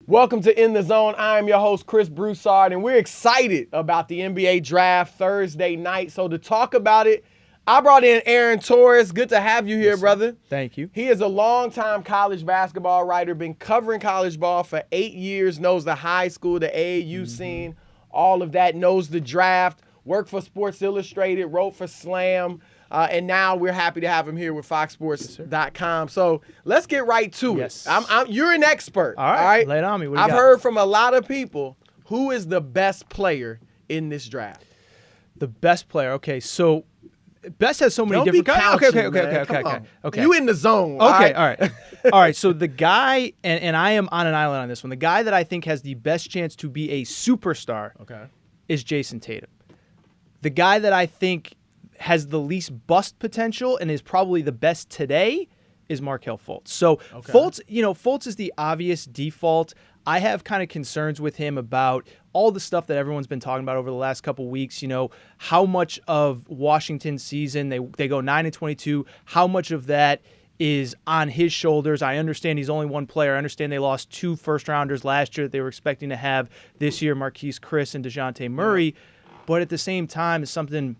Welcome to In the Zone. I am your host, Chris Broussard, and we're excited about the NBA draft Thursday night. So to talk about it, I brought in Aaron Torres. Good to have you here, brother. Thank you. He is a longtime college basketball writer, been covering college ball for 8 years, knows the high school, the AAU scene, all of that, knows the draft, worked for Sports Illustrated, wrote for Slam, and now we're happy to have him here with FoxSports.com. So let's get right to it. You're an expert. All right. Lay it on me. I've heard from a lot of people, who is the best player in this draft? The best player. Okay, so best has so many different guys. Okay. You in the zone. Okay, all right. All right, so the guy, and I am on an island on this one, the guy that I think has the best chance to be a superstar is Jayson Tatum. The guy that I think has the least bust potential and is probably the best today is Markelle Fultz. So Fultz is the obvious default. I have kind of concerns with him about all the stuff that everyone's been talking about over the last couple of weeks. You know, how much of Washington's season, they go 9-22, how much of that is on his shoulders. I understand he's only one player. I understand they lost 2 first-rounders last year that they were expecting to have this year, Marquise Chris and DeJounte Murray. But at the same time, it's something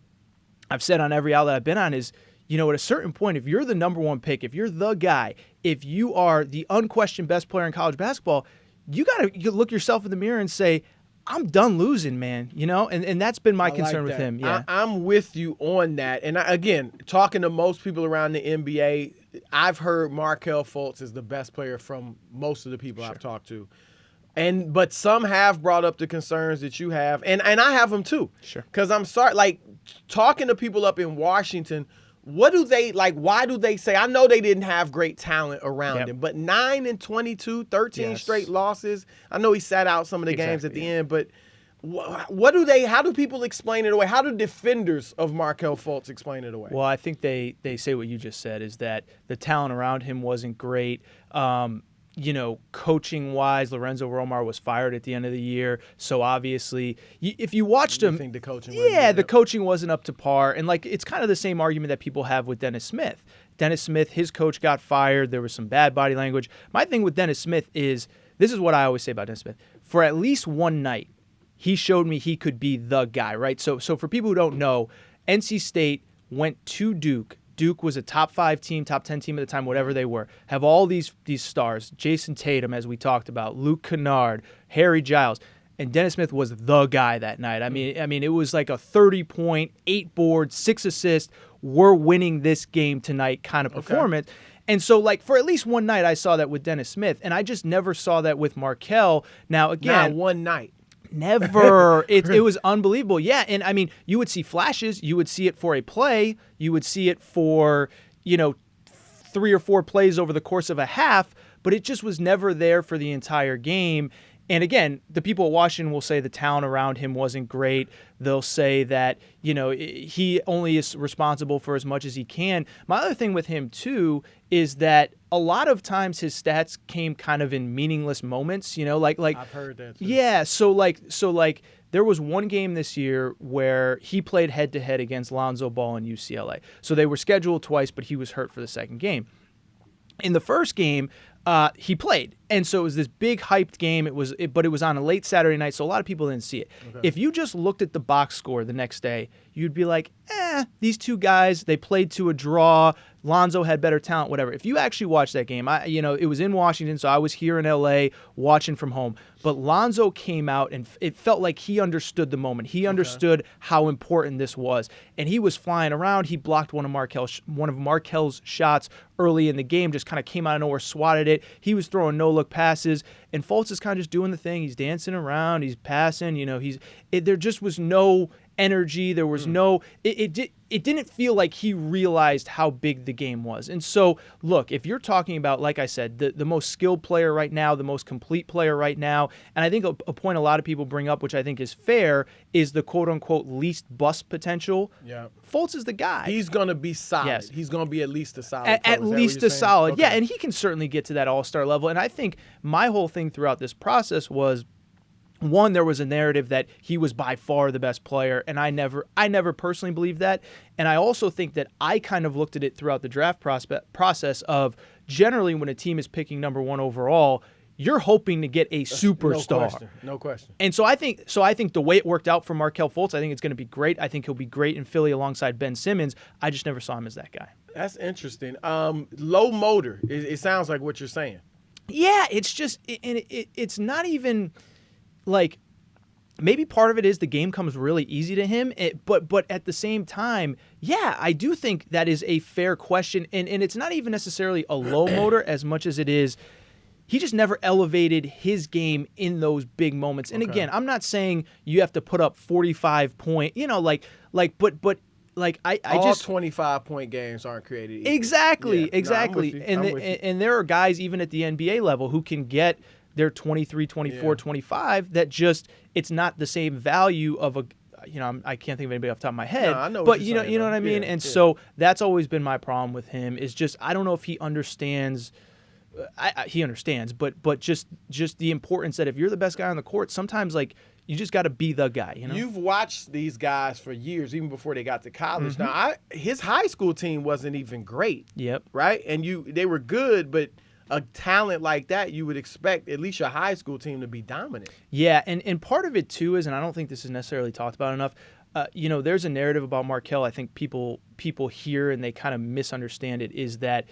I've said on every outlet I've been on is, you know, at a certain point, if you're the number one pick, if you're the guy, if you are the unquestioned best player in college basketball, you got to look yourself in the mirror and say, I'm done losing, man, you know? And that's been my concern with him. Yeah, I'm with you on that. And again, talking to most people around the NBA, I've heard Markelle Fultz is the best player from most of the people I've talked to. But some have brought up the concerns that you have, and I have them too. Sure. Because I'm sorry, like, talking to people up in Washington, what do they, like, why do they say, I know they didn't have great talent around him, but 9-22, 13 straight losses. I know he sat out some of the games at the end, but what do they, how do people explain it away? How do defenders of Markelle Fultz explain it away? Well, I think they say what you just said, is that the talent around him wasn't great. You know, coaching-wise, Lorenzo Romar was fired at the end of the year. So, obviously, if you watched him, think the coaching the coaching wasn't up to par. And, like, it's kind of the same argument that people have with Dennis Smith. Dennis Smith, his coach got fired. There was some bad body language. My thing with Dennis Smith is, this is what I always say about Dennis Smith. For at least one night, he showed me he could be the guy, right? So for people who don't know, NC State went to Duke. Duke was a top 5 team, top 10 team at the time, whatever they were. Have all these stars. Jayson Tatum, as we talked about, Luke Kennard, Harry Giles, and Dennis Smith was the guy that night. I mean, it was like a 30-point, 8 boards, 6 assists. We're winning this game tonight kind of performance. And so, like, for at least one night, I saw that with Dennis Smith, and I just never saw that with Markelle. Now, again, not one night. Never. It was unbelievable. Yeah, and I mean, you would see flashes. You would see it for a play. You would see it for, 3 or 4 plays over the course of a half, but it just was never there for the entire game. And again, the people at Washington will say the talent around him wasn't great. They'll say that, he only is responsible for as much as he can. My other thing with him, too, is that a lot of times his stats came kind of in meaningless moments, like I've heard that too. Yeah, so there was one game this year where he played head-to-head against Lonzo Ball in UCLA. So they were scheduled twice, but he was hurt for the second game. In the first game, he played, and so it was this big hyped game. But it was on a late Saturday night, so a lot of people didn't see it. If you just looked at the box score the next day, you'd be like, these two guys, they played to a draw. Lonzo had better talent, whatever. If you actually watched that game, it was in Washington, so I was here in LA watching from home. But Lonzo came out, and it felt like he understood the moment. He understood how important this was, and he was flying around. He blocked one of Markelle's shots early in the game, just kind of came out of nowhere, swatted it. He was throwing no-look passes, and Fultz is kind of just doing the thing. He's dancing around, he's passing. There just was no energy. There was no. It didn't feel like he realized how big the game was. And so, look, if you're talking about, like I said, the most skilled player right now, the most complete player right now, and I think a point a lot of people bring up, which I think is fair, is the quote-unquote least bust potential. Yeah. Fultz is the guy. He's going to be solid. Yes. He's going to be at least a solid. At least a solid. Okay. Yeah, and he can certainly get to that all-star level. And I think my whole thing throughout this process was, one, there was a narrative that he was by far the best player, and I never personally believed that. And I also think that I kind of looked at it throughout the draft process of, generally when a team is picking number 1 overall, you're hoping to get a superstar. No question. And so I think the way it worked out for Markelle Fultz, I think it's going to be great. I think he'll be great in Philly alongside Ben Simmons. I just never saw him as that guy. That's interesting. Low motor. It sounds like what you're saying. Yeah, it's just it's not even like, maybe part of it is the game comes really easy to him, but at the same time, yeah, I do think that is a fair question, and it's not even necessarily a low motor as much as it is he just never elevated his game in those big moments. And again, I'm not saying you have to put up 45 point, but I all just 25-point games aren't created equal. Exactly. No, and there are guys even at the NBA level who can get their 23, 24, 25 that just, it's not the same value of a, I can't think of anybody off the top of my head. No, I know but what you're saying, what I mean? So that's always been my problem with him, is just, I don't know if he understands. He understands, but just the importance that if you're the best guy on the court, sometimes like you just got to be the guy. You've watched these guys for years, even before they got to college. Mm-hmm. Now, his high school team wasn't even great. Yep. Right, and they were good, but a talent like that, you would expect at least your high school team to be dominant. Yeah, and part of it too is, and I don't think this is necessarily talked about enough. There's a narrative about Markelle. I think people hear and they kind of misunderstand it. Is that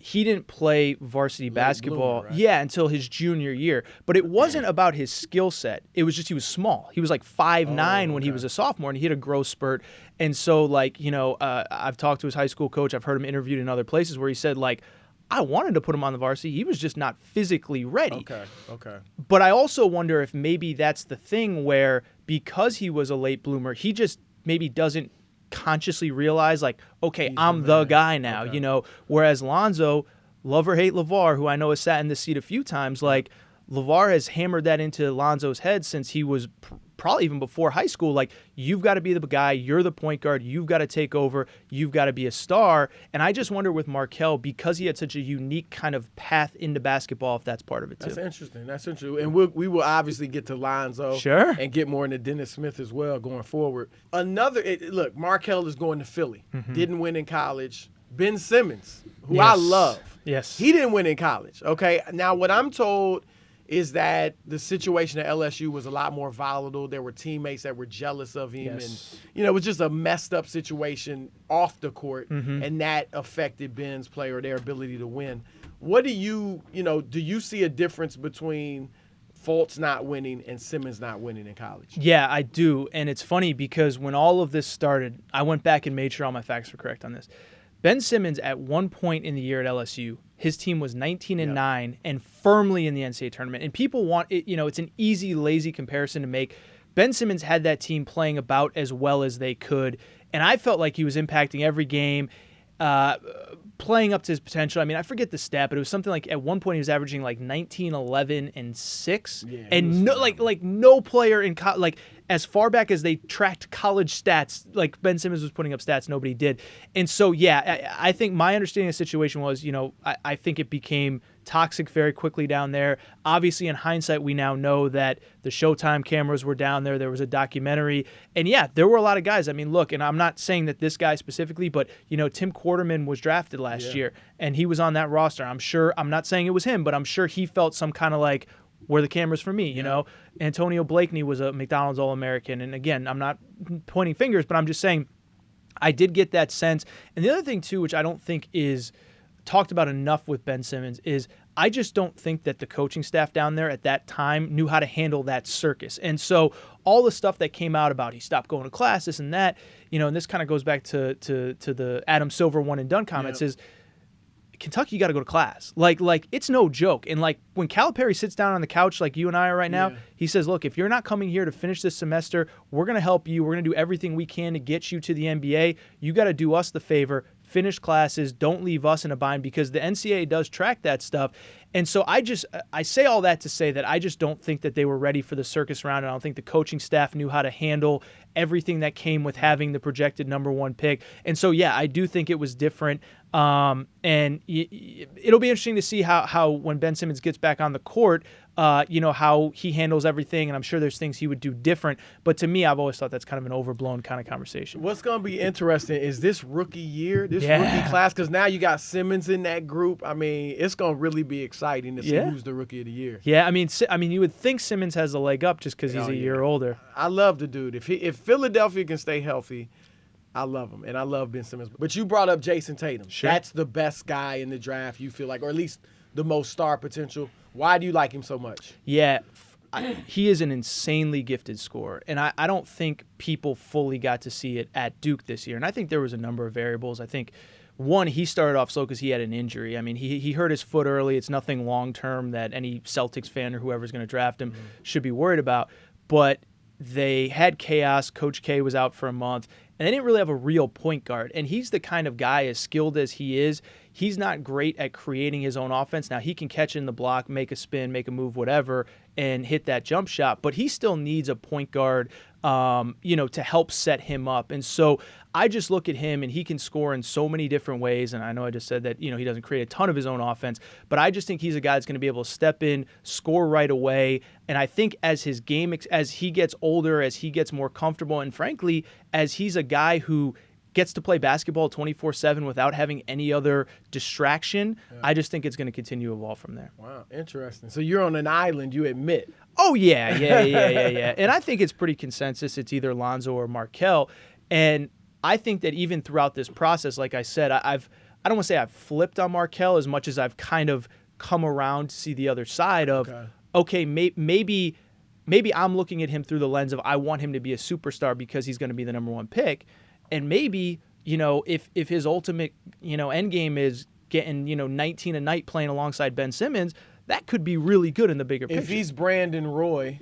he didn't play varsity basketball, bloomer, right? Until his junior year. But it wasn't about his skill set. It was just he was small. He was like 5'9" when he was a sophomore, and he hit a growth spurt. And so, I've talked to his high school coach. I've heard him interviewed in other places where he said, I wanted to put him on the varsity. He was just not physically ready. Okay. But I also wonder if maybe that's the thing where, because he was a late bloomer, he just maybe doesn't consciously realize, I'm the guy now, whereas Lonzo, love or hate LaVar, who I know has sat in this seat a few times, LaVar has hammered that into Lonzo's head since he was probably even before high school. You've got to be the guy. You're the point guard. You've got to take over. You've got to be a star. And I just wonder with Markelle, because he had such a unique kind of path into basketball, if that's part of it too. That's interesting. And we will obviously get to Lonzo. Sure. And get more into Dennis Smith as well going forward. Look, Markelle is going to Philly. Mm-hmm. Didn't win in college. Ben Simmons, who I love. Yes. He didn't win in college. Okay. Now, what I'm told is that the situation at LSU was a lot more volatile. There were teammates that were jealous of him. Yes. And, it was just a messed up situation off the court, mm-hmm. and that affected Ben's play or their ability to win. What do you see a difference between Fultz not winning and Simmons not winning in college? Yeah, I do. And it's funny because when all of this started, I went back and made sure all my facts were correct on this. Ben Simmons, at one point in the year at LSU, his team was 19-9 and firmly in the NCAA tournament. And people want it, it's an easy, lazy comparison to make. Ben Simmons had that team playing about as well as they could, and I felt like he was impacting every game, playing up to his potential. I mean, I forget the stat, but it was something like at one point he was averaging 19, 11, and 6. Yeah, and no player in as far back as they tracked college stats, Ben Simmons was putting up stats nobody did. And so, yeah, I think my understanding of the situation was, I think it became toxic very quickly down there. Obviously, in hindsight, we now know that the Showtime cameras were down there. There was a documentary. And, yeah, there were a lot of guys. I mean, look, and I'm not saying that this guy specifically, but, Tim Quarterman was drafted last year, and he was on that roster. I'm not saying it was him, but I'm sure he felt some kind of where the camera's for me, Antonio Blakeney was a McDonald's All-American. And again, I'm not pointing fingers, but I'm just saying I did get that sense. And the other thing, too, which I don't think is talked about enough with Ben Simmons, is I just don't think that the coaching staff down there at that time knew how to handle that circus. And so all the stuff that came out about he stopped going to class, this and that, and this kind of goes back to the Adam Silver one and done comments, is Kentucky, you got to go to class. It's no joke. And when Calipari sits down on the couch like you and I are right now, he says, look, if you're not coming here to finish this semester, we're going to help you. We're going to do everything we can to get you to the NBA. You got to do us the favor, finish classes, don't leave us in a bind, because the NCAA does track that stuff. And so I say all that to say that I just don't think that they were ready for the circus round. And I don't think the coaching staff knew how to handle everything that came with having the projected number 1 pick. And so, yeah, I do think it was different. And it'll be interesting to see how when Ben Simmons gets back on the court, how he handles everything, and I'm sure there's things he would do different. But to me, I've always thought that's kind of an overblown kind of conversation. What's going to be interesting is this rookie year, this rookie class, because now you got Simmons in that group. I mean, it's going to really be exciting to see who's the rookie of the year. Yeah, I mean, you would think Simmons has a leg up just because he's a year older. I love the dude. If Philadelphia can stay healthy, I love him, and I love Ben Simmons. But you brought up Jayson Tatum. Sure. That's the best guy in the draft, you feel like, or at least the most star potential. Why do you like him so much? Yeah, he is an insanely gifted scorer, and I don't think people fully got to see it at Duke this year. And I think there was a number of variables. I think, one, he started off slow because he had an injury. I mean, he hurt his foot early. It's nothing long-term that any Celtics fan or whoever's going to draft him should be worried about. But they had chaos. Coach K was out for a month, and they didn't really have a real point guard. And he's the kind of guy, as skilled as he is, he's not great at creating his own offense. Now, he can catch in the block, make a spin, make a move, whatever, and hit that jump shot. But he still needs a point guard, to help set him up. And so I just look at him, and he can score in so many different ways. And I know I just said that, he doesn't create a ton of his own offense, but I just think he's a guy that's going to be able to step in, score right away. And I think as his game, as he gets older, as he gets more comfortable, and frankly, as he's a guy who gets to play basketball 24/7 without having any other distraction, I just think it's going to continue to evolve from there. Wow, interesting. So you're on an island, you admit. Oh, yeah. And I think it's pretty consensus. It's either Lonzo or Markelle. And I think that even throughout this process, like I said, I don't want to say I've flipped on Markelle as much as I've kind of come around to see the other side of, okay, maybe I'm looking at him through the lens of I want him to be a superstar because he's going to be the number one pick. And maybe, if his ultimate, end game is getting, 19 a night playing alongside Ben Simmons, that could be really good in the bigger picture. If he's Brandon Roy,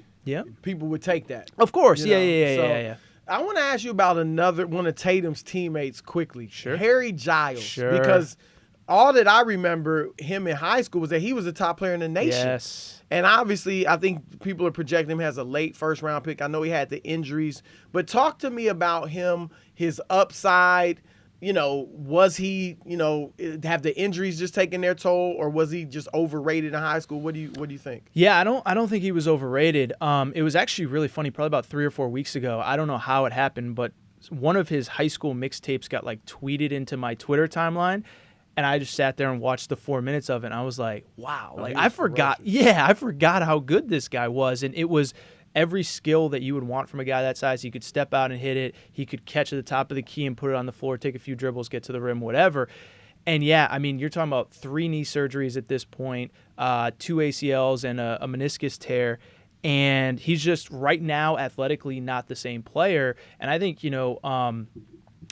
people would take that. Of course. Yeah. I want to ask you about another one of Tatum's teammates quickly. Sure. Harry Giles. Sure. Because all that I remember him in high school was that he was a top player in the nation. Yes. And obviously, I think people are projecting him as a late first-round pick. I know he had the injuries. But talk to me about him, his upside. Was he, have the injuries just taken their toll, or was he just overrated in high school? What do you think? Yeah, I don't think he was overrated. It was actually really funny, probably about 3 or 4 weeks ago. I don't know how it happened, but one of his high school mixtapes got tweeted into my Twitter timeline. And I just sat there and watched the 4 minutes of it, and I was like, wow. I forgot. Yeah, I forgot how good this guy was. And it was every skill that you would want from a guy that size. He could step out and hit it. He could catch at the top of the key and put it on the floor, take a few dribbles, get to the rim, whatever. And, yeah, I mean, you're talking about 3 knee surgeries at this point, 2 ACLs and a meniscus tear. And he's just right now athletically not the same player. And I think,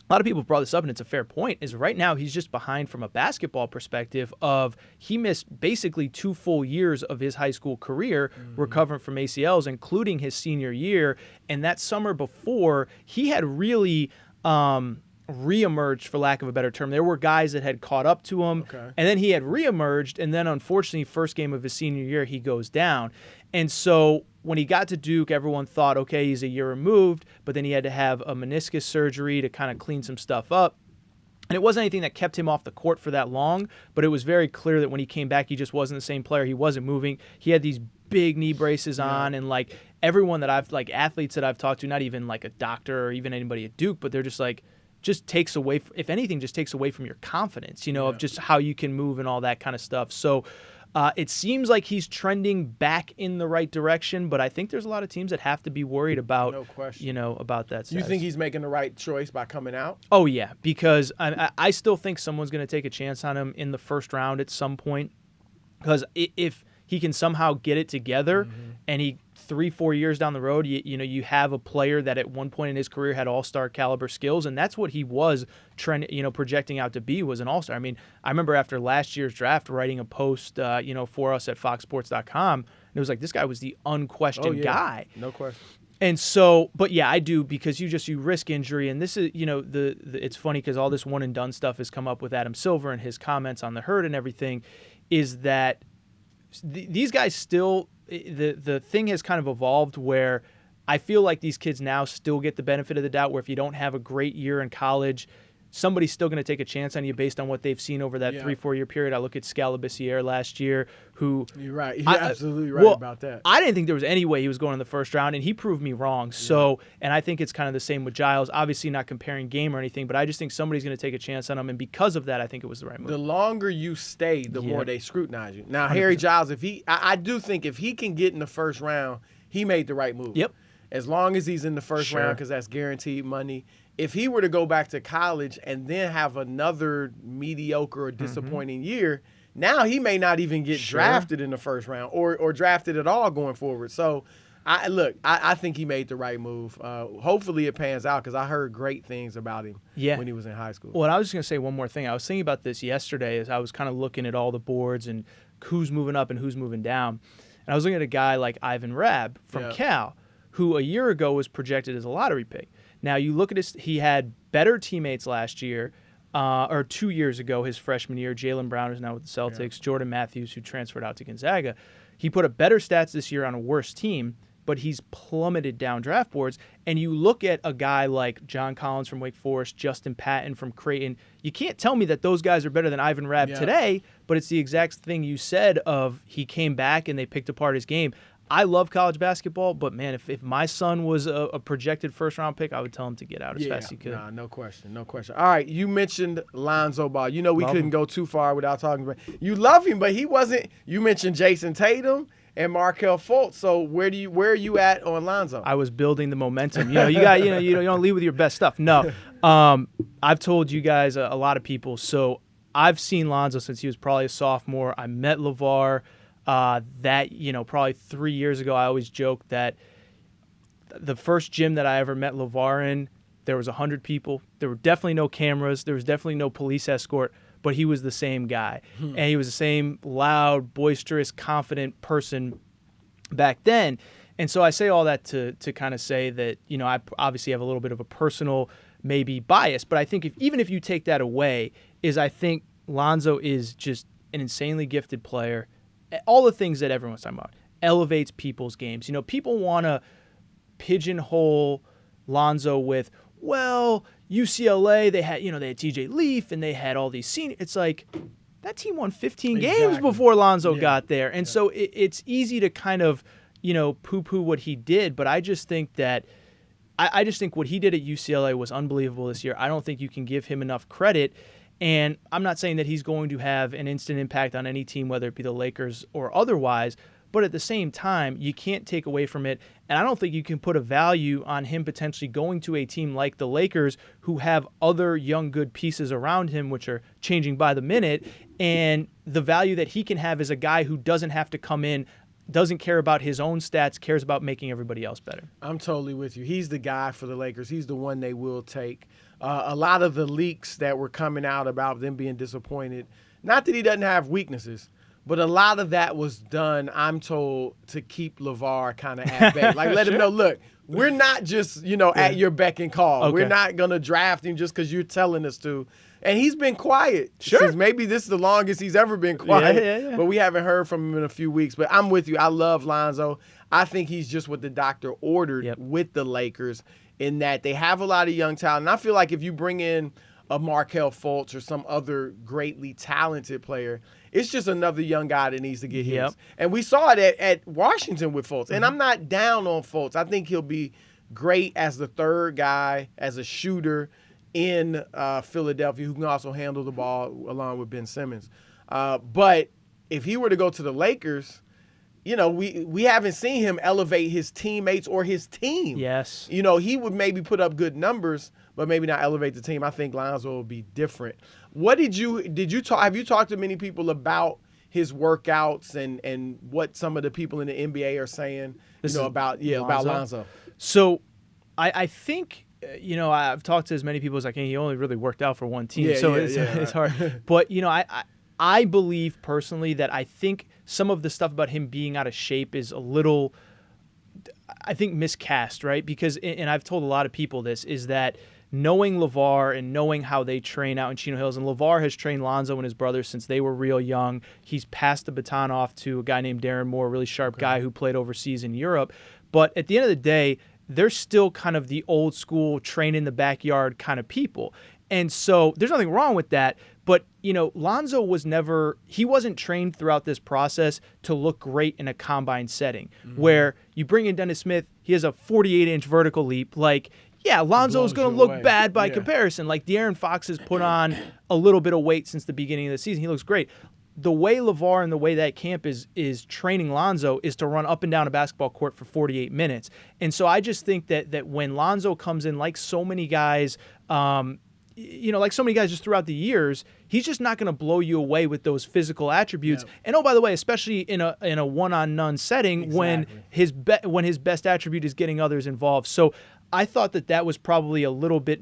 a lot of people brought this up, and it's a fair point, is right now he's just behind from a basketball perspective of he missed basically 2 full years of his high school career recovering from ACLs, including his senior year. And that summer before, he had really reemerged, for lack of a better term. There were guys that had caught up to him, and then he had reemerged, and then unfortunately, first game of his senior year, he goes down. And so when he got to Duke, everyone thought, okay, he's a year removed, but then he had to have a meniscus surgery to kind of clean some stuff up. And it wasn't anything that kept him off the court for that long, but it was very clear that when he came back, he just wasn't the same player. He wasn't moving. He had these big knee braces on, and everyone that athletes that I've talked to, not even a doctor or even anybody at Duke, but they're just just takes away, if anything, just takes away from your confidence, of just how you can move and all that kind of stuff. So it seems like he's trending back in the right direction, but I think there's a lot of teams that have to be worried about, no question, about that. You think he's making the right choice by coming out? Oh, yeah, because I still think someone's going to take a chance on him in the first round at some point, because if he can somehow get it together and he 3-4 years down the road, you have a player that at one point in his career had all-star caliber skills, and that's what he was projecting out to be, was an all-star. I mean, I remember after last year's draft writing a post for us at foxsports.com, and it was this guy was the unquestioned guy. No question. And so, but yeah, I do, because you risk injury, and this is, it's funny because all this one and done stuff has come up with Adam Silver and his comments on the herd and everything, is that these guys still, the thing has kind of evolved where I feel like these kids now still get the benefit of the doubt, where if you don't have a great year in college, somebody's still going to take a chance on you based on what they've seen over that 3-4 year period. I look at Scalabissiere last year, who you're right. You're absolutely right about that. I didn't think there was any way he was going in the first round, and he proved me wrong. So, and I think it's kind of the same with Giles. Obviously, not comparing game or anything, but I just think somebody's going to take a chance on him, and because of that, I think it was the right move. The longer you stay, the more they scrutinize you. Now, 100%. Harry Giles, I do think if he can get in the first round, he made the right move. Yep. As long as he's in the first round, because that's guaranteed money. If he were to go back to college and then have another mediocre or disappointing year, now he may not even get drafted in the first round or drafted at all going forward. So, I think he made the right move. Hopefully it pans out because I heard great things about him when he was in high school. Well, and I was just going to say one more thing. I was thinking about this yesterday as I was kind of looking at all the boards and who's moving up and who's moving down. And I was looking at a guy like Ivan Rabb from Cal, who a year ago was projected as a lottery pick. Now, you look at he had better teammates last year, or 2 years ago, his freshman year. Jaylen Brown, who's now with the Celtics, Jordan Matthews, who transferred out to Gonzaga. He put up better stats this year on a worse team, but he's plummeted down draft boards. And you look at a guy like John Collins from Wake Forest, Justin Patton from Creighton. You can't tell me that those guys are better than Ivan Rabb today, but it's the exact thing you said of he came back and they picked apart his game. I love college basketball, but, man, if my son was a projected first-round pick, I would tell him to get out as fast as he could. Nah, no question, no question. All right, you mentioned Lonzo Ball. You know we couldn't go too far without talking about him. You love him, but he wasn't – you mentioned Jayson Tatum and Markelle Fultz. So where are you at on Lonzo? I was building the momentum. You don't lead with your best stuff. No. I've told you guys, a lot of people, so I've seen Lonzo since he was probably a sophomore. I met LaVar. Probably 3 years ago, I always joked that the first gym that I ever met LaVar in, there was 100 people. There were definitely no cameras. There was definitely no police escort, but he was the same guy. And he was the same loud, boisterous, confident person back then. And so I say all that to kind of say that, I obviously have a little bit of a personal maybe bias, but I think even if you take that away, I think Lonzo is just an insanely gifted player. All the things that everyone's talking about, elevates people's games. People want to pigeonhole Lonzo with, well, UCLA, they had TJ Leaf and they had all these seniors. It's like that team won 15 games before Lonzo got there. And so it's easy to kind of, poo-poo what he did. But I just think that I just think what he did at UCLA was unbelievable this year. I don't think you can give him enough credit. And I'm not saying that he's going to have an instant impact on any team, whether it be the Lakers or otherwise, but at the same time, you can't take away from it. And I don't think you can put a value on him potentially going to a team like the Lakers who have other young, good pieces around him, which are changing by the minute, and the value that he can have as a guy who doesn't have to come in, doesn't care about his own stats, cares about making everybody else better. I'm totally with you. He's the guy for the Lakers. He's the one they will take. A lot of the leaks that were coming out about them being disappointed, not that he doesn't have weaknesses, but a lot of that was done, I'm told, to keep LaVar kind of at bay. Like, let him know, look, we're not just, at your beck and call. Okay. We're not going to draft him just because you're telling us to. And he's been quiet. Since maybe this is the longest he's ever been quiet. But we haven't heard from him in a few weeks. But I'm with you. I love Lonzo. I think he's just what the doctor ordered with the Lakers, in that they have a lot of young talent. And I feel like if you bring in a Markelle Fultz or some other greatly talented player, it's just another young guy that needs to get his. And we saw it at Washington with Fultz. And I'm not down on Fultz. I think he'll be great as the third guy, as a shooter in Philadelphia, who can also handle the ball along with Ben Simmons. But if he were to go to the Lakers, we haven't seen him elevate his teammates or his team. Yes. He would maybe put up good numbers, but maybe not elevate the team. I think Lonzo will be different. What did you talk? Have you talked to many people about his workouts and what some of the people in the NBA are saying? About Lonzo. So, I think. I've talked to as many people as I can. He only really worked out for one team, it's hard. But I believe personally that I think some of the stuff about him being out of shape is a little, I think, miscast, right? Because, and I've told a lot of people this, is that knowing LaVar and knowing how they train out in Chino Hills, and LaVar has trained Lonzo and his brother since they were real young. He's passed the baton off to a guy named Darren Moore, a really sharp guy who played overseas in Europe. But at the end of the day, they're still kind of the old school train in the backyard kind of people. And so there's nothing wrong with that. But, Lonzo wasn't trained throughout this process to look great in a combine setting where you bring in Dennis Smith, he has a 48-inch vertical leap. Like, yeah, Lonzo is going to look bad by comparison. Like, De'Aaron Fox has put on a little bit of weight since the beginning of the season. He looks great. The way LaVar and the way that camp is training Lonzo is to run up and down a basketball court for 48 minutes. And so I just think that when Lonzo comes in, like so many guys, just throughout the years, he's just not going to blow you away with those physical attributes. Yep. And oh, by the way, especially in a one-on-none setting when his best attribute is getting others involved. So I thought that was probably a little bit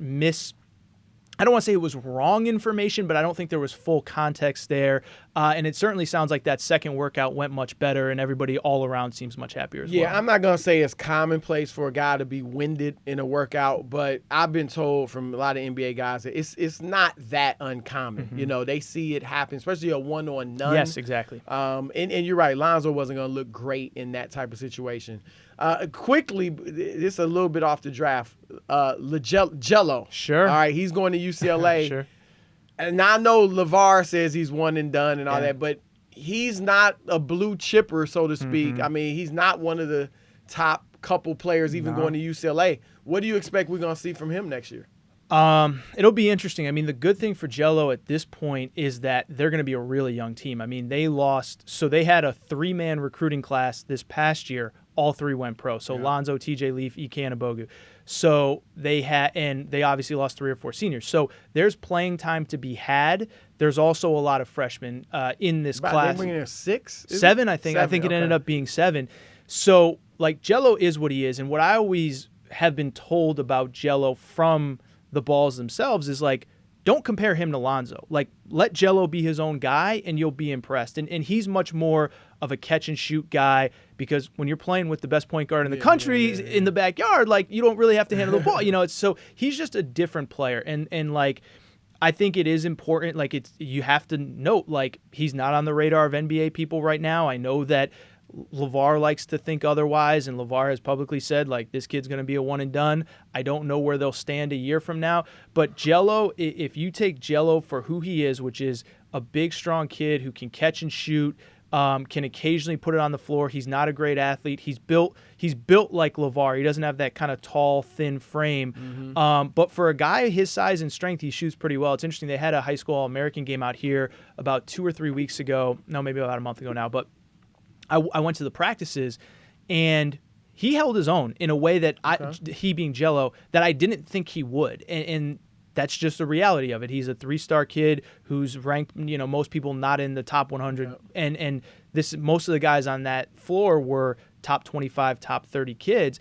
I don't want to say it was wrong information, but I don't think there was full context there. And it certainly sounds like that second workout went much better, and everybody all around seems much happier as well. Yeah, I'm not going to say it's commonplace for a guy to be winded in a workout, but I've been told from a lot of NBA guys that it's not that uncommon. Mm-hmm. They see it happen, especially a one-on-none. Yes, exactly. And you're right, Lonzo wasn't going to look great in that type of situation. Quickly, this is a little bit off the draft. LiAngelo. Sure. All right, he's going to UCLA. Sure. And I know LaVar says he's one and done and all that, but he's not a blue chipper, so to speak. Mm-hmm. I mean, he's not one of the top couple players even going to UCLA. What do you expect we're going to see from him next year? It'll be interesting. I mean, the good thing for Jello at this point is that they're going to be a really young team. I mean, they had a 3-man recruiting class this past year. All 3 went pro. So Lonzo, TJ Leaf, Ike Anigbogu. So they obviously lost 3 or 4 seniors. So there's playing time to be had. There's also a lot of freshmen in this class. They're bringing in 6? 7, I think. I think it ended up being 7. So like Jello is what he is, and what I always have been told about Jello from the Balls themselves is like, don't compare him to Lonzo. Like, let Jello be his own guy, and you'll be impressed. And he's much more of a catch-and-shoot guy because when you're playing with the best point guard in the country in the backyard, like, you don't really have to handle the ball. So he's just a different player. And like, I think it is important. Like, you have to note, like, he's not on the radar of NBA people right now. I know that LaVar likes to think otherwise, and LaVar has publicly said, like, this kid's going to be a one and done. I don't know where they'll stand a year from now. But Jello, if you take Jello for who he is, which is a big, strong kid who can catch and shoot, can occasionally put it on the floor. He's not a great athlete. He's built like LaVar. He doesn't have that kind of tall, thin frame. But for a guy his size and strength, he shoots pretty well. It's interesting. They had a high school All-American game out here about 2 or 3 weeks ago. No, maybe about a month ago now. But I went to the practices, and he held his own in a way that he being Jello, that I didn't think he would. And that's just the reality of it. He's a 3-star kid who's ranked, most people not in the top 100. And most of the guys on that floor were top 25, top 30 kids.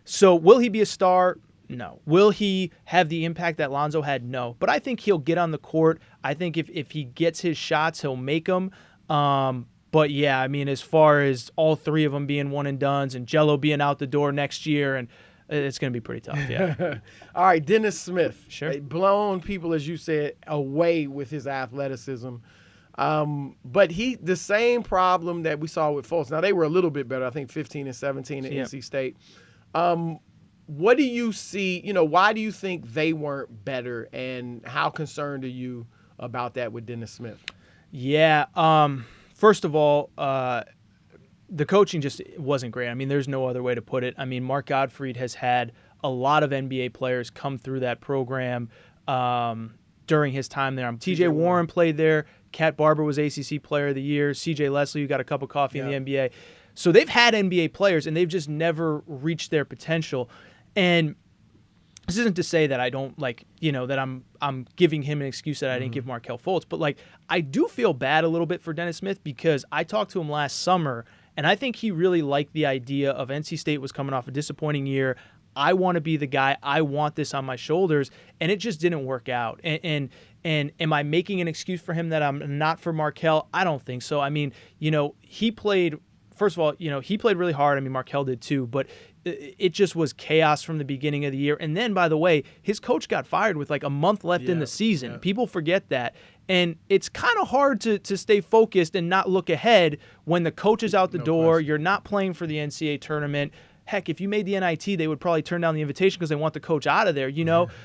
So will he be a star? No. Will he have the impact that Lonzo had? No. But I think he'll get on the court. I think if he gets his shots, he'll make them. But yeah, I mean, as far as all 3 of them being one and dones and Jello being out the door next year, and it's going to be pretty tough. Yeah. All right, Dennis Smith. Sure. Blown people, as you said, away with his athleticism. But the same problem that we saw with Fultz. Now, they were a little bit better, I think 15 and 17 at NC State. What do you see? Why do you think they weren't better, and how concerned are you about that with Dennis Smith? Yeah. First of all, the coaching just wasn't great. I mean, there's no other way to put it. I mean, Mark Gottfried has had a lot of NBA players come through that program during his time there. TJ Warren played there. Cat Barber was ACC Player of the Year. CJ Leslie, who got a cup of coffee in the NBA. So they've had NBA players, and they've just never reached their potential. And this isn't to say that I don't that I'm giving him an excuse that I didn't give Markelle Fultz, but I do feel bad a little bit for Dennis Smith because I talked to him last summer, and I think he really liked the idea of NC State was coming off a disappointing year. I want to be the guy. I want this on my shoulders, and it just didn't work out. And am I making an excuse for him that I'm not for Markelle? I don't think so. I mean, he played. First of all, he played really hard. I mean, Markelle did too, but it just was chaos from the beginning of the year. And then, by the way, his coach got fired with a month left in the season. People forget that. And it's kind of hard to stay focused and not look ahead when the coach is out the door. You're not playing for the NCAA tournament. Heck, if you made the NIT, they would probably turn down the invitation because they want the coach out of there,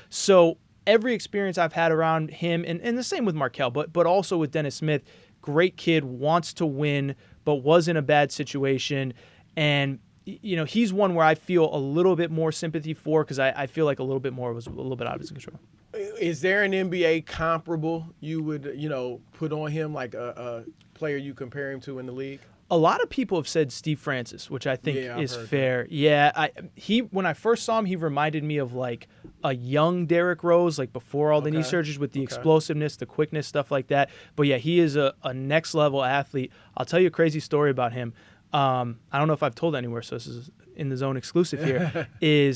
So every experience I've had around him, and the same with Markelle, but also with Dennis Smith, great kid, wants to win, but was in a bad situation. And, he's one where I feel a little bit more sympathy for because I feel like a little bit more was a little bit out of his control. Is there an NBA comparable you would, put on him, like a player you compare him to in the league? A lot of people have said Steve Francis, which I think is fair. That. Yeah, when I first saw him, he reminded me of like a young Derrick Rose, like before all the knee surgeries, with the explosiveness, the quickness, stuff like that. But yeah, he is a next level athlete. I'll tell you a crazy story about him. I don't know if I've told anywhere, so this is in the zone exclusive here. He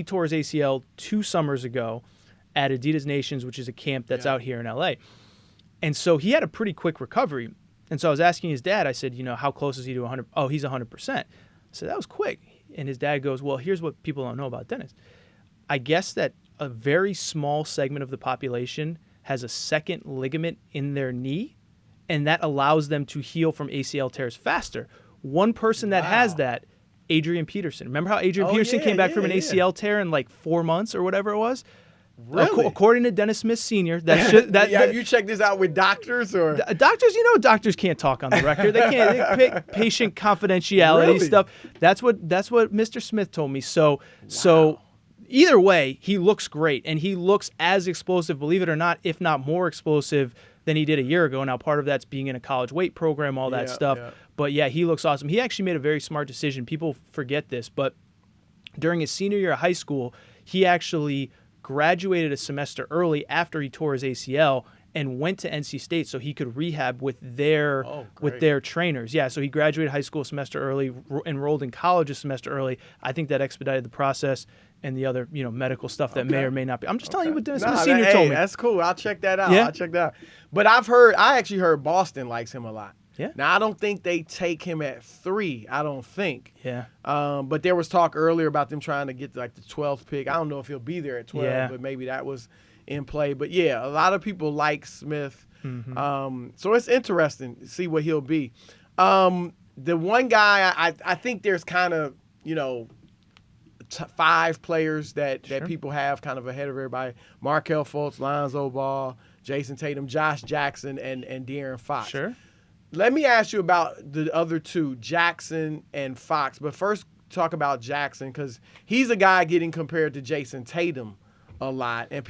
tore his ACL 2 summers ago at Adidas Nations, which is a camp that's out here in LA. And so he had a pretty quick recovery. And so I was asking his dad, I said, how close is he to 100? Oh, he's 100%. I said, that was quick. And his dad goes, well, here's what people don't know about Dennis. I guess that a very small segment of the population has a second ligament in their knee, and that allows them to heal from ACL tears faster. One person that has that, Adrian Peterson. Remember how Adrian Peterson came back from an ACL tear in like 4 months or whatever it was? Really? According to Dennis Smith Sr., have you checked this out with doctors or doctors? Doctors can't talk on the record. They can't. Patient confidentiality stuff. That's what Mr. Smith told me. So either way, he looks great, and he looks as explosive, believe it or not, if not more explosive than he did a year ago. Now, part of that's being in a college weight program, all that stuff. Yeah. But yeah, he looks awesome. He actually made a very smart decision. People forget this, but during his senior year of high school, he actually graduated a semester early after he tore his ACL and went to NC State so he could rehab with their trainers. Yeah, so he graduated high school a semester early, enrolled in college a semester early. I think that expedited the process and the other, medical stuff that may or may not be. I'm just telling you what Dennis Smith Sr. told me. That's cool. I'll check that out. Yeah? I'll check that out. But I actually heard Boston likes him a lot. Yeah. Now, I don't think they take him at 3. I don't think. Yeah. But there was talk earlier about them trying to get like the 12th pick. I don't know if he'll be there at 12, but maybe that was in play. But yeah, a lot of people like Smith. Mm-hmm. So it's interesting to see what he'll be. The one guy I think there's kind of, 5 players that people have kind of ahead of everybody: Markelle Fultz, Lonzo Ball, Jayson Tatum, Josh Jackson, and De'Aaron Fox. Sure. Let me ask you about the other 2, Jackson and Fox. But first, talk about Jackson, because he's a guy getting compared to Jayson Tatum a lot. And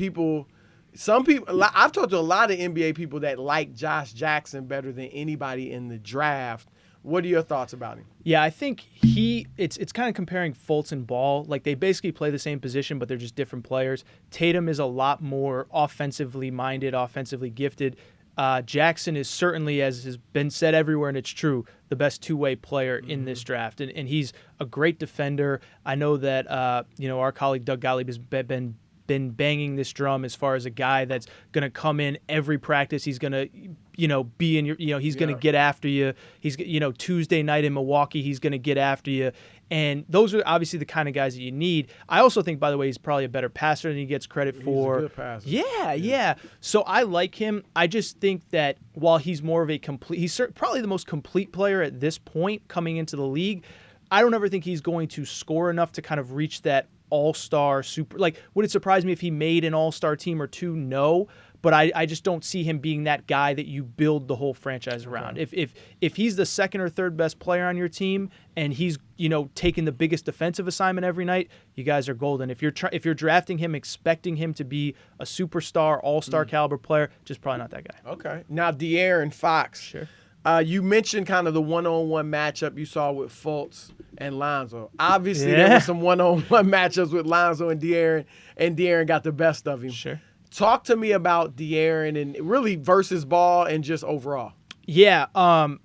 some people, I've talked to a lot of NBA people that like Josh Jackson better than anybody in the draft. What are your thoughts about him? Yeah, I think it's kind of comparing Fultz and Ball. Like, they basically play the same position, but they're just different players. Tatum is a lot more offensively minded, offensively gifted. Jackson is certainly, as has been said everywhere, and it's true, the best two-way player in this draft. And he's a great defender. I know that our colleague Doug Gottlieb has been banging this drum as far as a guy that's going to come in every practice. He's going to, be in your, he's going to get after you. He's, Tuesday night in Milwaukee, he's going to get after you. And those are obviously the kind of guys that you need. I also think, by the way, he's probably a better passer than he gets credit for. He's a good passer. Yeah. So I like him. I just think that while he's more of a he's probably the most complete player at this point coming into the league, I don't ever think he's going to score enough to kind of reach that all-star super. Like, would it surprise me if he made an all-star team or 2? No. But I just don't see him being that guy that you build the whole franchise around. Okay. If he's the second or third best player on your team and he's taking the biggest defensive assignment every night, you guys are golden. If you're drafting him expecting him to be a superstar, all-star caliber player, just probably not that guy. Okay. Now, De'Aaron Fox. Sure. You mentioned kind of the one-on-one matchup you saw with Fultz and Lonzo. Obviously, there were some one-on-one matchups with Lonzo and De'Aaron got the best of him. Sure. Talk to me about De'Aaron and really versus Ball and just overall. Yeah, the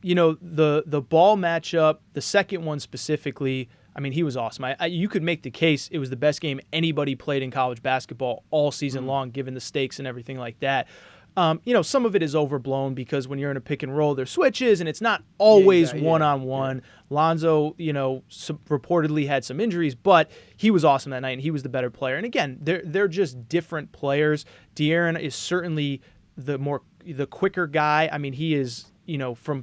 Ball matchup, the second one specifically, I mean, he was awesome. You could make the case it was the best game anybody played in college basketball all season long, given the stakes and everything like that. Some of it is overblown because when you're in a pick and roll, there's switches and it's not always one-on-one. Yeah. Lonzo, reportedly had some injuries, but he was awesome that night and he was the better player. And again, they're just different players. De'Aaron is certainly the quicker guy. I mean, he is, from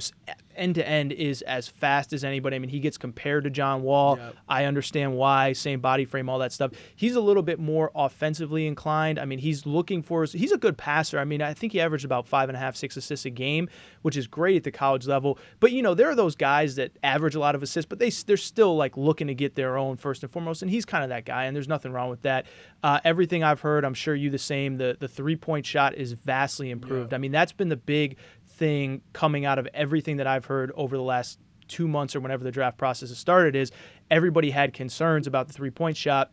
end to end is as fast as anybody. I mean, he gets compared to John Wall. Yep. I understand why, same body frame, all that stuff. He's a little bit more offensively inclined. I mean, he's a good passer. I mean, I think he averaged about 5.5, 6 assists a game, which is great at the college level. But, there are those guys that average a lot of assists, but they're still like looking to get their own first and foremost, and he's kind of that guy, and there's nothing wrong with that. Everything I've heard, I'm sure you the same, the three-point shot is vastly improved. Yeah. I mean, that's been the big thing coming out of everything that I've heard over the last 2 months or whenever the draft process has started is everybody had concerns about the three-point shot.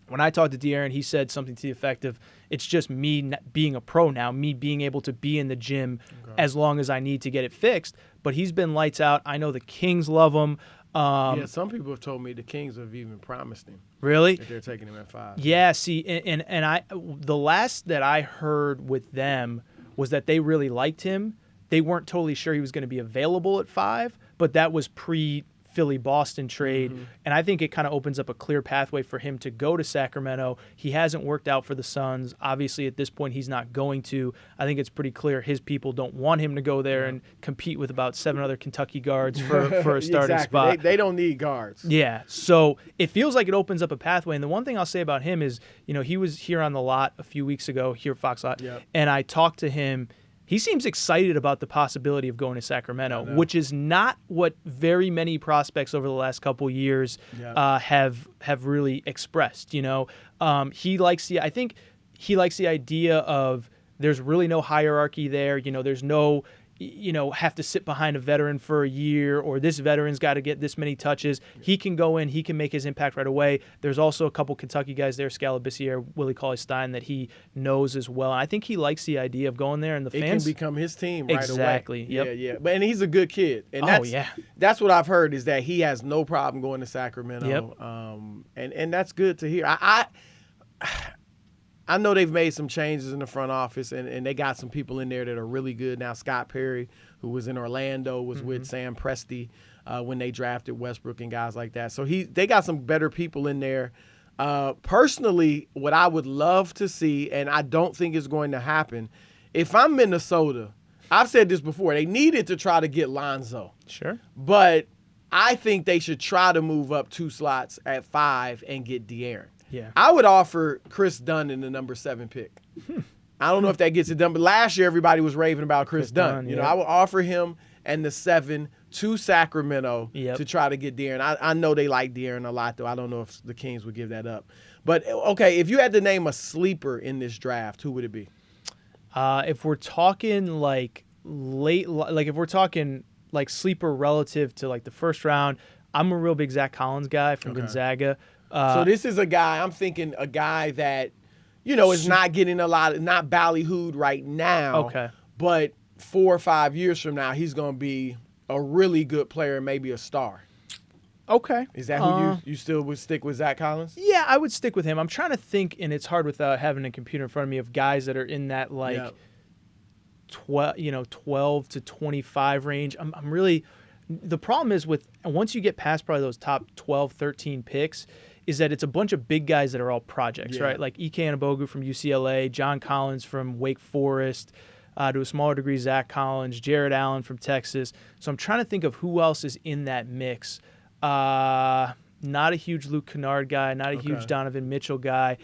When I talked to De'Aaron, he said something to the effect of, it's just me being a pro now, me being able to be in the gym as long as I need to get it fixed. But he's been lights out. I know the Kings love him. Some people have told me the Kings have even promised him. Really? That they're taking him at 5. Yeah, see, and the last that I heard with them was that they really liked him. They weren't totally sure he was going to be available at 5, but that was pre-Philly-Boston trade, and I think it kind of opens up a clear pathway for him to go to Sacramento. He hasn't worked out for the Suns. Obviously, at this point, he's not going to. I think it's pretty clear his people don't want him to go there and compete with about 7 other Kentucky guards for a starting spot. They don't need guards. Yeah, so it feels like it opens up a pathway. And the one thing I'll say about him is, he was here on the lot a few weeks ago, here at Fox Lot, and I talked to him. He seems excited about the possibility of going to Sacramento, which is not what very many prospects over the last couple years have really expressed. He likes I think he likes the idea of there's really no hierarchy there. There's no have to sit behind a veteran for a year, or this veteran's got to get this many touches. He can go in, he can make his impact right away. There's also a couple Kentucky guys there, Scalabissiere, Willie Cauley-Stein, that he knows as well. And I think he likes the idea of going there, and the fans. It can become his team right away. Exactly. Yep. Yeah. And he's a good kid. And that's what I've heard, is that he has no problem going to Sacramento. Yep. And that's good to hear. I know they've made some changes in the front office, and they got some people in there that are really good now. Scott Perry, who was in Orlando, was with Sam Presti when they drafted Westbrook and guys like that. So they got some better people in there. Personally, what I would love to see, and I don't think it's going to happen, if I'm Minnesota, I've said this before, they needed to try to get Lonzo. Sure. But I think they should try to move up 2 slots at 5 and get De'Aaron. Yeah. I would offer Chris Dunn in the number 7 pick. I don't know if that gets it done, but last year everybody was raving about Chris Dunn. I would offer him and the 7 to Sacramento to try to get De'Aaron. I know they like De'Aaron a lot, though. I don't know if the Kings would give that up. But, okay, if you had to name a sleeper in this draft, who would it be? If we're talking if we're talking like sleeper relative to like the first round, I'm a real big Zach Collins guy from Gonzaga. So this is a guy, I'm thinking a guy that, is not getting not ballyhooed right now. Okay. But 4 or 5 years from now, he's going to be a really good player and maybe a star. Okay. Is that who you still would stick with, Zach Collins? Yeah, I would stick with him. I'm trying to think, and it's hard without having a computer in front of me, of guys that are in that 12 to 25 range. I'm really – the problem is once you get past probably those top 12, 13 picks – is that it's a bunch of big guys that are all projects, right? Like Ike Anigbogu from UCLA, John Collins from Wake Forest, to a smaller degree, Zach Collins, Jared Allen from Texas. So I'm trying to think of who else is in that mix. Not a huge Luke Kennard guy, not a huge Donovan Mitchell guy.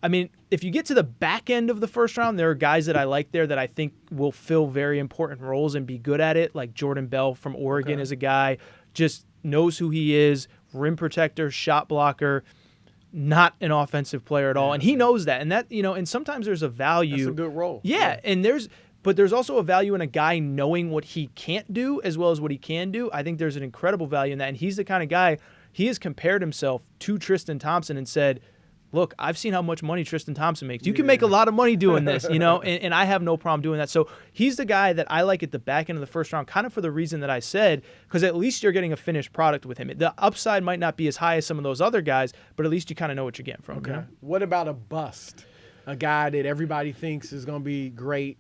I mean, if you get to the back end of the first round, there are guys that I like there that I think will fill very important roles and be good at it, like Jordan Bell from Oregon is a guy, just knows who he is, rim protector, shot blocker, not an offensive player at all. And he knows that. And that, and sometimes there's a value. That's a good role. Yeah. And there's also a value in a guy knowing what he can't do as well as what he can do. I think there's an incredible value in that. And he's the kind of guy, he has compared himself to Tristan Thompson and said, look, I've seen how much money Tristan Thompson makes. You can make a lot of money doing this, and I have no problem doing that. So he's the guy that I like at the back end of the first round, kind of for the reason that I said, because at least you're getting a finished product with him. The upside might not be as high as some of those other guys, but at least you kind of know what you're getting from him. What about a bust? A guy that everybody thinks is going to be great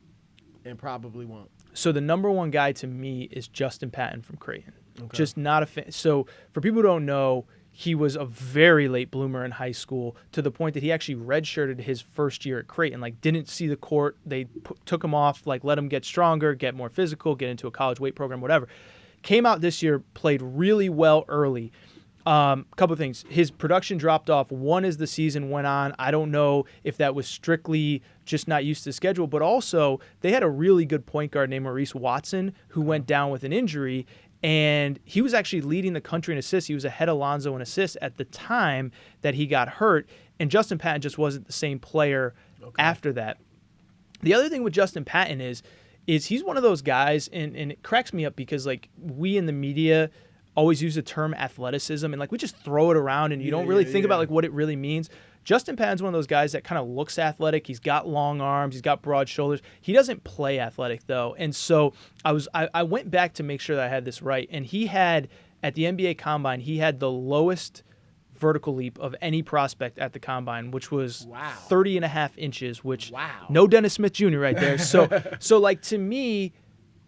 and probably won't. So the number one guy to me is Justin Patton from Creighton. Just not a fan. So for people who don't know, he was a very late bloomer in high school to the point that he actually redshirted his first year at Creighton. Didn't see the court. They took him off, let him get stronger, get more physical, get into a college weight program, whatever. came out this year, played really well early. Couple of things. His production dropped off. One, as the season went on, I don't know if that was strictly just not used to the schedule, but also they had a really good point guard named Maurice Watson who went down with an injury, and he was actually leading the country in assists. He was ahead of Lonzo in assists at the time that he got hurt, and Justin Patton just wasn't the same player after that. The other thing with Justin Patton is he's one of those guys, and it cracks me up because like we in the media always use the term athleticism, and like we just throw it around, and you don't really think about like what it really means. Justin Patton's one of those guys that kind of looks athletic. He's got long arms. He's got broad shoulders. He doesn't play athletic though, and so I went back to make sure that I had this right, and he had at the NBA Combine he had the lowest vertical leap of any prospect at the Combine, which was 30.5 inches, which no Dennis Smith Jr. right there. So like to me,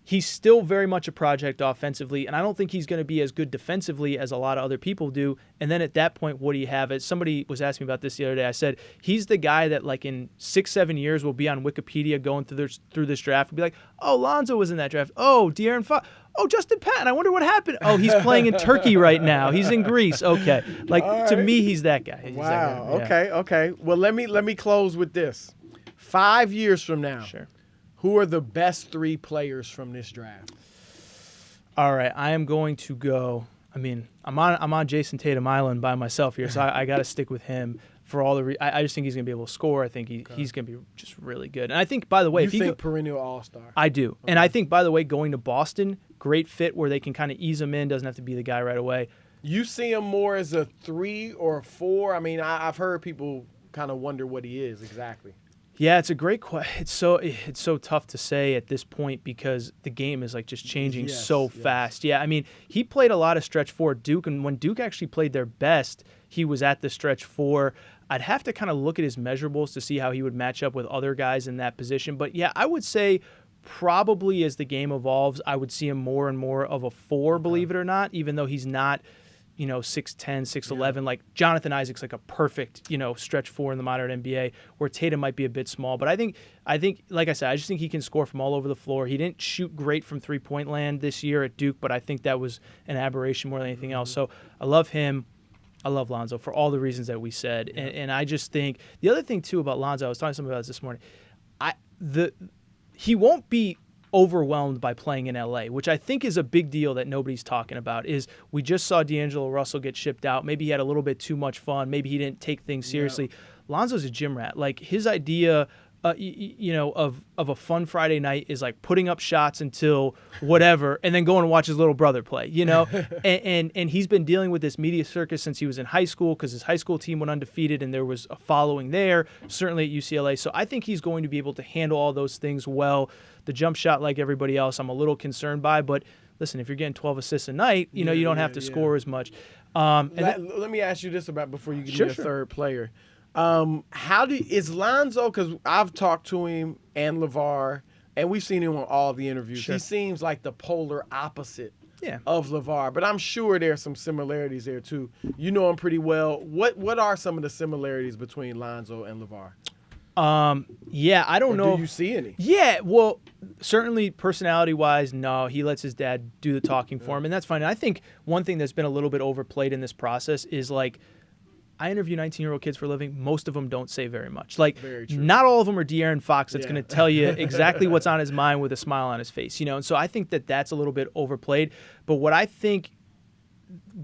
he's still very much a project offensively, and I don't think he's going to be as good defensively as a lot of other people do. And then at that point, what do you have? Somebody was asking me about this the other day. I said, he's the guy that like in 6-7 years will be on Wikipedia going through this draft and be like, oh, Lonzo was in that draft. Oh, De'Aaron Fox. Oh, Justin Patton, I wonder what happened. Oh, he's playing in Turkey right now. He's in Greece. Okay. Like, to me, he's that guy. He's wow. That guy. Yeah. Okay. Well, let me close with this. 5 years from now, who are the best 3 players from this draft? All right. I am going to go. I mean, I'm on Jayson Tatum Island by myself here, so I got to stick with him for all the I just think he's going to be able to score. I think he's going to be just really good. And I think, by the way, you think perennial all-star? I do. Okay. And I think, by the way, going to Boston, great fit where they can kind of ease him in, doesn't have to be the guy right away. You see him more as a 3 or a 4? I mean, I've heard people kind of wonder what he is exactly. Yeah, it's a great question. It's so tough to say at this point because the game is like just changing so fast. Yeah, I mean, he played a lot of stretch 4 at Duke, and when Duke actually played their best, he was at the stretch 4. I'd have to kind of look at his measurables to see how he would match up with other guys in that position. But yeah, I would say probably as the game evolves, I would see him more and more of a 4, believe it or not, even though he's not, 6'10", 6'11". Like Jonathan Isaac's like a perfect, stretch 4 in the modern NBA, where Tatum might be a bit small. But I think, like I said, I just think he can score from all over the floor. He didn't shoot great from three-point land this year at Duke, but I think that was an aberration more than anything else. So I love him. I love Lonzo for all the reasons that we said. And I just think the other thing too about Lonzo, I was talking to somebody about this morning, he won't be overwhelmed by playing in LA, which I think is a big deal that nobody's talking about. Is we just saw D'Angelo Russell get shipped out. Maybe he had a little bit too much fun. Maybe he didn't take things seriously. Lonzo's a gym rat. Like his idea of a fun Friday night is like putting up shots until whatever, and then going to watch his little brother play, and he's been dealing with this media circus since he was in high school because his high school team went undefeated and there was a following there, certainly at UCLA. So I think he's going to be able to handle all those things well. The jump shot, like everybody else, I'm a little concerned by, but listen, if you're getting 12 assists a night, you don't have to score as much. Let me ask you this about before you give me a third player. Is Lonzo, because I've talked to him and LaVar, and we've seen him on all the interviews. He seems like the polar opposite of LaVar, but I'm sure there's some similarities there too. You know him pretty well. What are some of the similarities between Lonzo and LaVar? I don't know. Do you see any? Yeah, well, certainly personality-wise, no. He lets his dad do the talking for him, and that's fine. And I think one thing that's been a little bit overplayed in this process is like, I interview 19-year-old kids for a living. Most of them don't say very much. Like, not all of them are De'Aaron Fox that's going to tell you exactly what's on his mind with a smile on his face, And so I think that that's a little bit overplayed. But what I think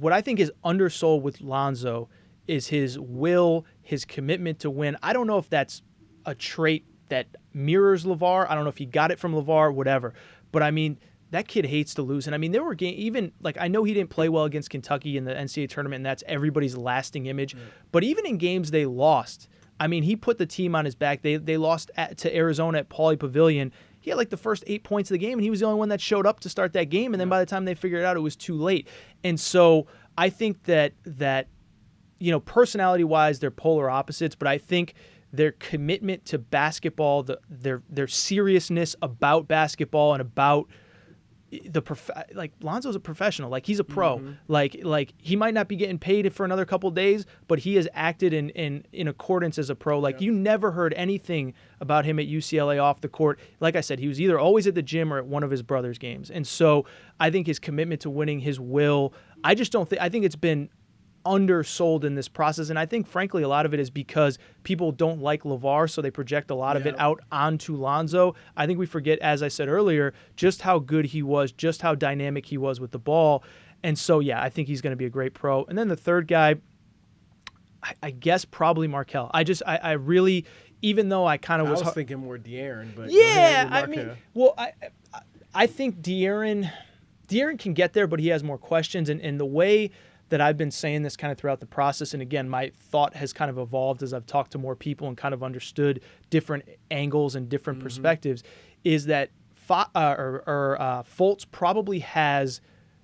is undersold with Lonzo is his will, his commitment to win. I don't know if that's a trait that mirrors LaVar. I don't know if he got it from LaVar, whatever. But I mean, that kid hates to lose. And I mean, there were games, even like I know he didn't play well against Kentucky in the NCAA tournament, and that's everybody's lasting image. But even in games they lost, I mean, he put the team on his back. They lost to Arizona at Pauley Pavilion. He had like the first 8 points of the game, and he was the only one that showed up to start that game. And then by the time they figured it out, it was too late. And so I think that personality-wise, they're polar opposites. But I think their commitment to basketball, their seriousness about basketball and about like Lonzo's a professional, like he's a pro, like he might not be getting paid for another couple days, but he has acted in accordance as a pro. Like you never heard anything about him at UCLA off the court. Like I said, he was either always at the gym or at one of his brother's games, and so I think his commitment to winning, his will, I think it's been undersold in this process, and I think frankly a lot of it is because people don't like LaVar, so they project a lot of it out onto Lonzo. I think we forget, as I said earlier, just how good he was, just how dynamic he was with the ball, and so I think he's going to be a great pro. And then the third guy, I guess probably Markelle. I really, even though I kind of was thinking more De'Aaron, but I mean, well, I think De'Aaron can get there, but he has more questions, and the way that I've been saying this kind of throughout the process, and again, my thought has kind of evolved as I've talked to more people and kind of understood different angles and different perspectives, is that Fultz probably has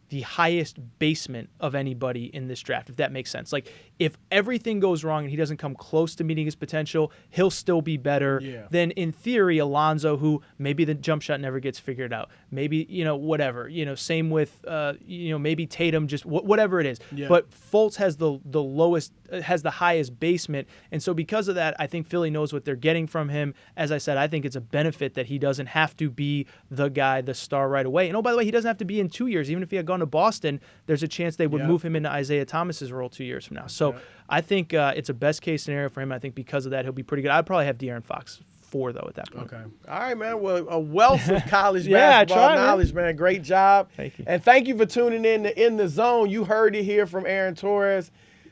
the highest basement of anybody in this draft, if that makes sense. Like, if everything goes wrong and he doesn't come close to meeting his potential, he'll still be better than, in theory, Alonzo, who maybe the jump shot never gets figured out. Maybe, whatever. Same with, maybe Tatum, just whatever it is. But Fultz has the lowest, has the highest basement. And so because of that, I think Philly knows what they're getting from him. As I said, I think it's a benefit that he doesn't have to be the guy, the star right away. And oh, by the way, he doesn't have to be in 2 years. Even if he had gone to Boston, there's a chance they would move him into Isaiah Thomas's role 2 years from now. So I think it's a best case scenario for him. I think because of that, he'll be pretty good. I'd probably have De'Aaron Fox 4, though, at that point. Okay. All right, man. Well, a wealth of college basketball knowledge, man. Great job. Thank you. And thank you for tuning in the Zone. You heard it here from Aaron Torres.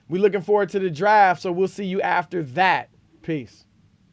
We're looking forward to the draft, so we'll see you after that. Peace.